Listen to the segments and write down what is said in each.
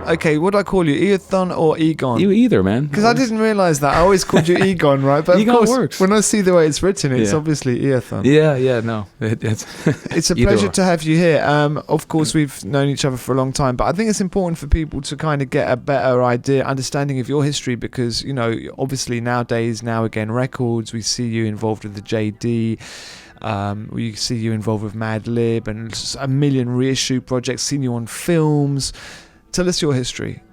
Okay, what do I call you? Egon or Egon? You either, man. Because I didn't realise that. I always called you Egon, right? But Egon of course, works. when I see the way it's written, it's obviously Egon. Yeah, no. It's a pleasure to have you here. Of course, we've known each other for a long time, but I think it's important for people to kind of get a better understanding of your history because, you know, obviously nowadays, Now Again Records, we see you involved with the JD. We see you involved with Madlib and a million reissue projects, seen you on films. Tell us your history.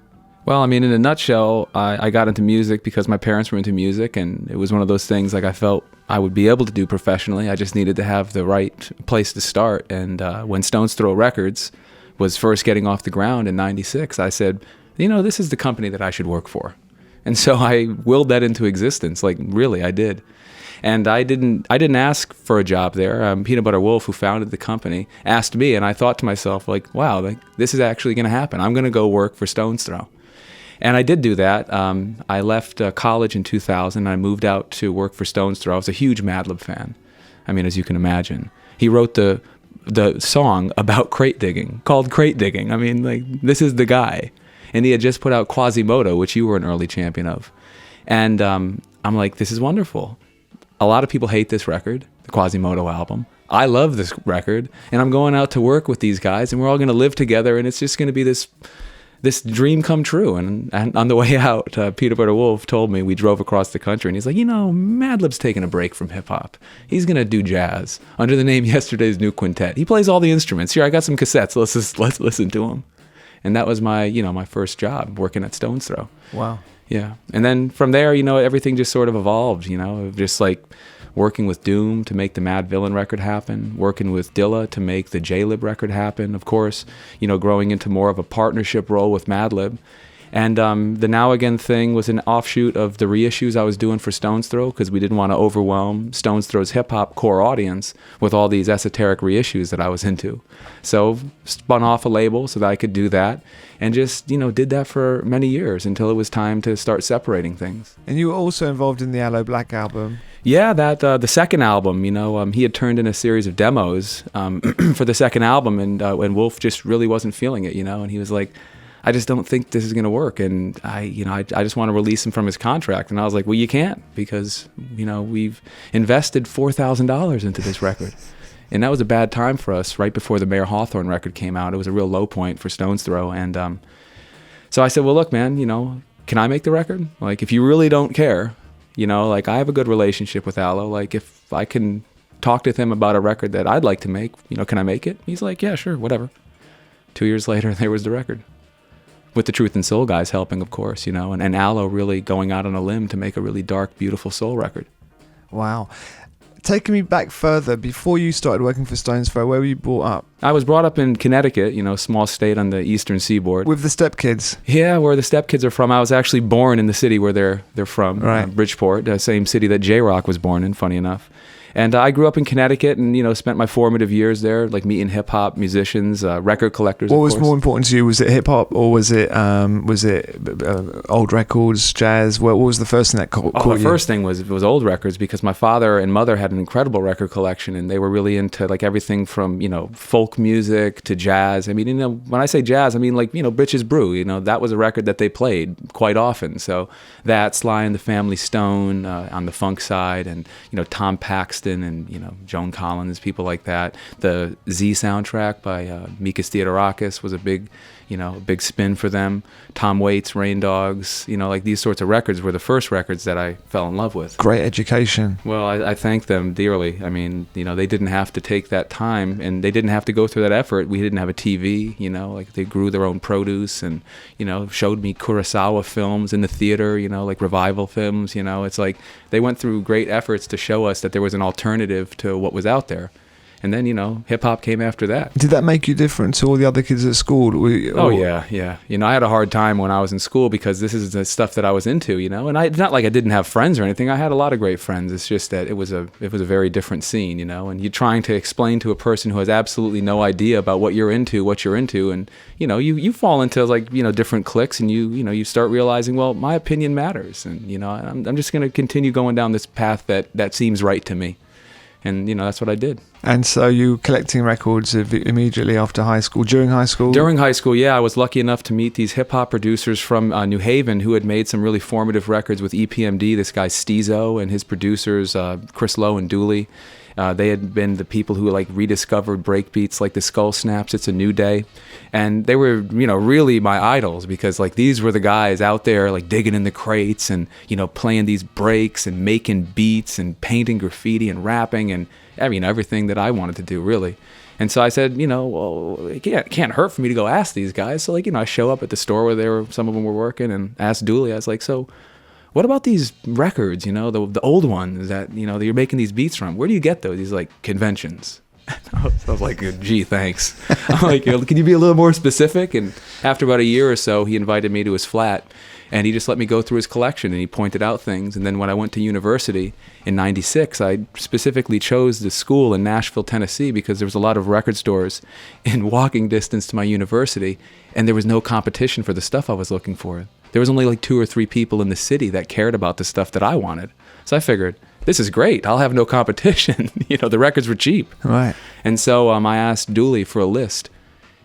Well, I mean, in a nutshell, I got into music because my parents were into music, and it was one of those things like I felt I would be able to do professionally. I just needed to have the right place to start. And when Stones Throw Records was first getting off the ground in '96, I said, you know, this is the company that I should work for. And so I willed that into existence. Like, really, I did. And I didn't ask for a job there. Peanut Butter Wolf, who founded the company, asked me, and I thought to myself, like, wow, like, this is actually going to happen. I'm going to go work for Stones Throw. And I did do that. I left college in 2000. I moved out to work for Stones Throw. I was a huge Madlib fan. I mean, as you can imagine. He wrote the song about crate digging, called Crate Digging. I mean, like, this is the guy. And he had just put out Quasimoto, which you were an early champion of. And I'm like, this is wonderful. A lot of people hate this record, the Quasimoto album. I love this record, and I'm going out to work with these guys, and we're all going to live together, and it's just going to be this dream come true. And on the way out, Peanut Butter Wolf told me, we drove across the country, and he's like, you know, Madlib's taking a break from hip-hop. He's going to do jazz under the name Yesterday's New Quintet. He plays all the instruments. Here, I got some cassettes. Let's listen to him. And that was my first job, working at Stones Throw. Wow. Yeah. And then from there, you know, everything just sort of evolved, you know, just like working with Doom to make the Mad Villain record happen, working with Dilla to make the J-Lib record happen, of course, you know, growing into more of a partnership role with Madlib. And the Now Again thing was an offshoot of the reissues I was doing for Stones Throw because we didn't want to overwhelm Stones Throw's hip-hop core audience with all these esoteric reissues that I was into. So spun off a label so that I could do that and just, you know, did that for many years until it was time to start separating things. And you were also involved in the Aloe Blacc album. Yeah, that the second album, you know, he had turned in a series of demos for the second album, and Wolf just really wasn't feeling it, you know, and he was like, I just don't think this is going to work, and I just want to release him from his contract. And I was like, well, you can't, because, you know, we've invested $4,000 into this record. And that was a bad time for us right before the Mayor Hawthorne record came out. It was a real low point for Stones Throw. And so I said, well, look, man, you know, can I make the record? Like, if you really don't care, you know, like, I have a good relationship with Aloe. Like, if I can talk to him about a record that I'd like to make, you know, can I make it? He's like, yeah, sure, whatever. 2 years later, there was the record. With the Truth and Soul guys helping, of course, you know, and Aloe really going out on a limb to make a really dark, beautiful soul record. Wow. Taking me back further, before you started working for Stones Throw, where were you brought up? I was brought up in Connecticut, you know, a small state on the eastern seaboard. With the Stepkids? Yeah, where the Stepkids are from. I was actually born in the city where they're from, right. Bridgeport, the same city that J-Rock was born in, funny enough. And I grew up in Connecticut and, you know, spent my formative years there, like meeting hip-hop musicians, record collectors, What was more important to you? Was it hip-hop or was it old records, jazz? What was the first thing that caught you? The first thing was old records, because my father and mother had an incredible record collection, and they were really into, like, everything from, you know, folk music to jazz. I mean, you know, when I say jazz, I mean, like, you know, Bitches Brew, you know, that was a record that they played quite often. So that, Sly and the Family Stone on the funk side, and, you know, Tom Paxton, and, you know, Joan Collins, people like that. The Z soundtrack by Mikis Theodorakis was a big spin for them. Tom Waits, Rain Dogs, you know, like these sorts of records were the first records that I fell in love with. Great education. Well, I thank them dearly. I mean, you know, they didn't have to take that time, and they didn't have to go through that effort. We didn't have a TV, you know, like they grew their own produce and, you know, showed me Kurosawa films in the theater, you know, like revival films, you know. It's like they went through great efforts to show us that there was an alternative to what was out there. And then, you know, hip-hop came after that. Did that make you different to all the other kids at school? Oh, yeah. You know, I had a hard time when I was in school because this is the stuff that I was into, you know. And it's not like I didn't have friends or anything. I had a lot of great friends. It's just that it was a very different scene, you know. And you're trying to explain to a person who has absolutely no idea about what you're into. And, you know, you fall into, like, you know, different cliques, and you start realizing, well, my opinion matters. And, you know, I'm just going to continue going down this path that seems right to me. And, that's what I did. And so you collecting records immediately after high school, during high school? During high school, yeah. I was lucky enough to meet these hip-hop producers from New Haven who had made some really formative records with EPMD, this guy Steezo, and his producers, Chris Lowe and Dooley. They had been the people who rediscovered breakbeats like the Skull Snaps, It's a New Day. And they were, really my idols because these were the guys out there digging in the crates and, playing these breaks and making beats and painting graffiti and rapping and everything that I wanted to do really. And so I said, well, it can't hurt for me to go ask these guys. So I show up at the store where some of them were working and asked Dooley, I was like, so what about these records, the old ones that, that you're making these beats from? Where do you get those? He's like, conventions. I was like, gee, thanks. I'm like, can you be a little more specific? And after about a year or so, he invited me to his flat and he just let me go through his collection and he pointed out things. And then when I went to university in 96, I specifically chose the school in Nashville, Tennessee, because there was a lot of record stores in walking distance to my university and there was no competition for the stuff I was looking for. There was only 2 or 3 people in the city that cared about the stuff that I wanted. So I figured, this is great. I'll have no competition. The records were cheap. Right. And so I asked Dooley for a list.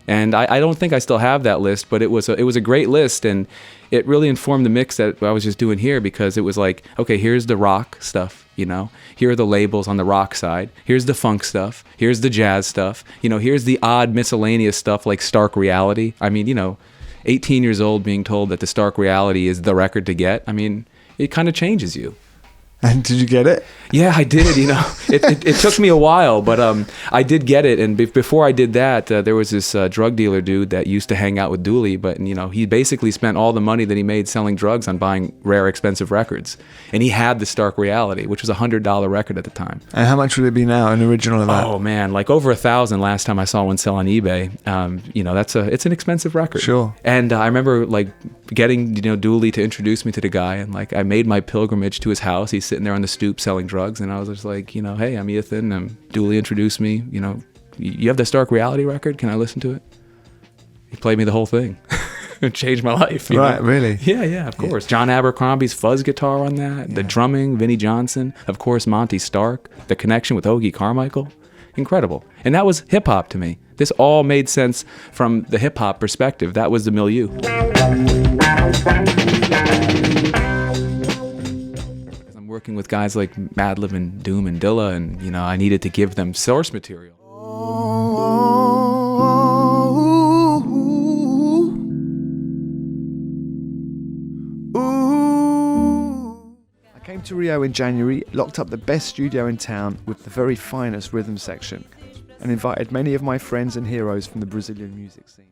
And I don't think I still have that list, but it was a great list. And it really informed the mix that I was just doing here because it was okay, here's the rock stuff, Here are the labels on the rock side. Here's the funk stuff. Here's the jazz stuff. Here's the odd miscellaneous stuff like Stark Reality. 18 years old being told that the Stark Reality is the record to get, it kind of changes you. And did you get it? Yeah, I did. It took me a while, but I did get it. And before I did that, there was this drug dealer dude that used to hang out with Dooley, but he basically spent all the money that he made selling drugs on buying rare, expensive records. And he had the Stark Reality, which was a $100 record at the time. And how much would it be now, an original of that? Oh man, over $1,000 last time I saw one sell on eBay. It's an expensive record. Sure. And I remember getting Dooley to introduce me to the guy, and I made my pilgrimage to his house. He's sitting there on the stoop selling drugs, and I was just like, hey, I'm Ethan, and Dooley introduced me, you have the Stark Reality record, can I listen to it? He played me the whole thing. It changed my life. Right, really? Yeah, of course. John Abercrombie's fuzz guitar on that, the drumming, Vinnie Johnson, of course, Monty Stark, the connection with Hoagie Carmichael. Incredible. And that was hip-hop to me. This all made sense from the hip-hop perspective. That was the milieu. I'm working with guys like Madlib and Doom and Dilla, and I needed to give them source material. I came to Rio in January, locked up the best studio in town with the very finest rhythm section, and invited many of my friends and heroes from the Brazilian music scene.